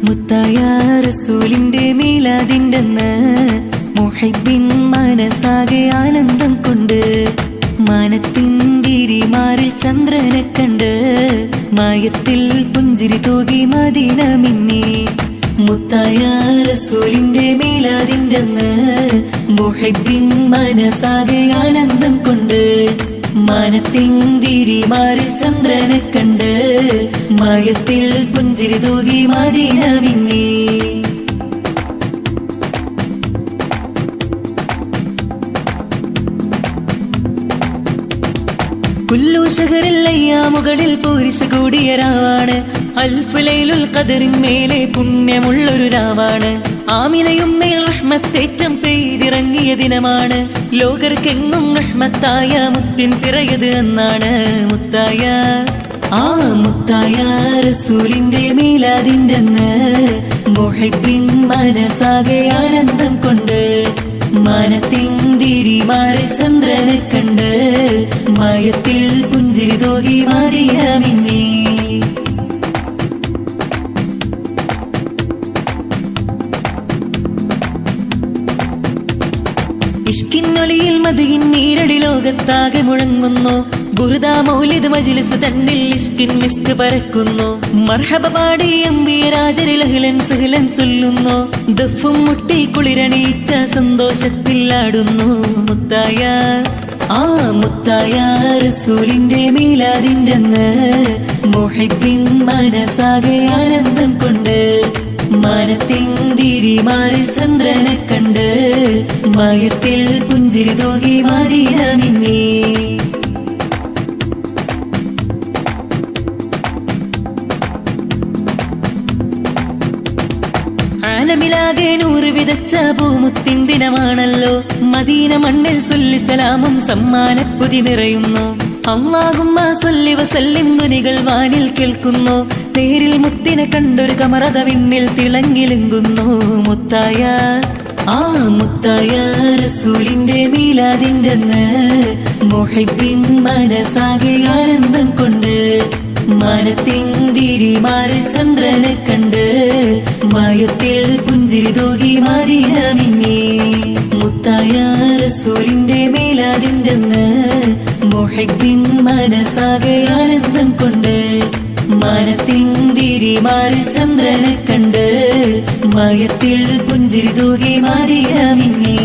മുത്തായ റസൂലിന്റെ മീലാദിന്റെന്ന് മുഹിബ്ബിൻ മനസ്സാകെ ആനന്ദം കൊണ്ട് മാനത്തിന്തിരിമാറിൽ ചന്ദ്രനെ കണ്ട് മായത്തിൽ പുഞ്ചിരി തൂകി മദീന മിന്നി. മുത്തായ റസൂലിന്റെ മീലാദിന്റെന്ന് മുഹിബ്ബിൻ മനസ്സാകെ ആനന്ദം കൊണ്ട് മാനത്തിന്തിരിമാറിൽ ചന്ദ്രനെ കണ്ട് മായത്തിൽ പുഞ്ചിരി തൂകി മദീന മിന്നി. കുല്ലു ശഹറിൽ അയ്യാമുകളിൽ പൂരിശ കൂടിയ രാവാണ്. അൽഫ് ലൈലുൽ ഖദറിന്മേലെ പുണ്യമുള്ളൊരു രാവാണ്. ആമിനയും മേൽ റഹ്മത്തേറ്റം പെയ്തിറങ്ങിയ ദിനമാണ്. ലോകർക്കെങ്ങും റഹ്മത്തായ മുത്തിൻ പിറയത് എന്നാണ്. മുത്തായ റസൂലിന്റെ മീലാദിന്റെന്ന് മുഹിബ്ബിൻ മനസ്സാകെ ആനന്ദം കൊണ്ട് മാനത്തിന്തിരിമാറിൽ ചന്ദ്രനെ കണ്ട് മായത്തിൽ പുഞ്ചിരി തൂകി മദീന മിന്നി. ഇഷ്കിന്നൊലിയിൽ മദീൻ നീരടി ലോകത്താകെ മുഴങ്ങുന്നു. ബുർദ മൗലിദ് മജ്ലിസ് തന്നിൽ ഇഷ്കിൻ മിസ്ക് പരക്കുന്നു. മർഹബ പാടി അംബിയരാജരിൽ അഹ്ലൻ സഹ്ലൻ ചൊല്ലുന്നു. ദഫും മുട്ടി കുളിരണീച്ച സന്തോഷത്തിൽ ആടുന്നു. മുത്തായ റസൂലിന്റെ മീലാദിന്റെന്ന് മുഹിബ്ബിൻ മനസ്സാകെ ആനന്ദം കൊണ്ട് മാനത്തിന്തിരിമാറിൽ ചന്ദ്രനെ കണ്ട് മായത്തിൽ പുഞ്ചിരി തൂകി മദീന മിന്നി. ആലമിലാകെ നൂറ് വിതച്ച പൂമുത്തിൻ ദിനമാണല്ലോ. മദീന മണ്ണിൽ സൊല്ലി സലാമും സമ്മാനപ്പൊതി നിറയുന്നു. അല്ലാഹുമ്മ സല്ലി വസല്ലിം ധ്വനികൾ വാനിൽ കേൾക്കുന്നു. തേരിൽ മുത്തിനെ കണ്ടൊരു കമറത വിണ്ണിൽ തിളങ്ങിലുങ്ങുന്നു. മുത്തായ റസൂലിന്റെ മീലാദിന്റെന്ന് മുഹിബ്ബിൻ മനസ്സാകെ ആനന്ദം കൊണ്ട് മാനത്തിന്തിരിമാറിൽ ചന്ദ്രനെ കണ്ട് മായത്തിൽ പുഞ്ചിരി തൂകി മദീന മിന്നി. മുത്തായ റസൂലിന്റെ മീലാദിന്റെന്ന് മുഹിബ്ബിൻ മനസ്സാകെ ആനന്ദം കൊണ്ട് മാനത്തിന്തിരിമാറിൽ ചന്ദ്രനെ കണ്ട് മായത്തിൽ പുഞ്ചിരി തൂകി മദീന മിന്നി.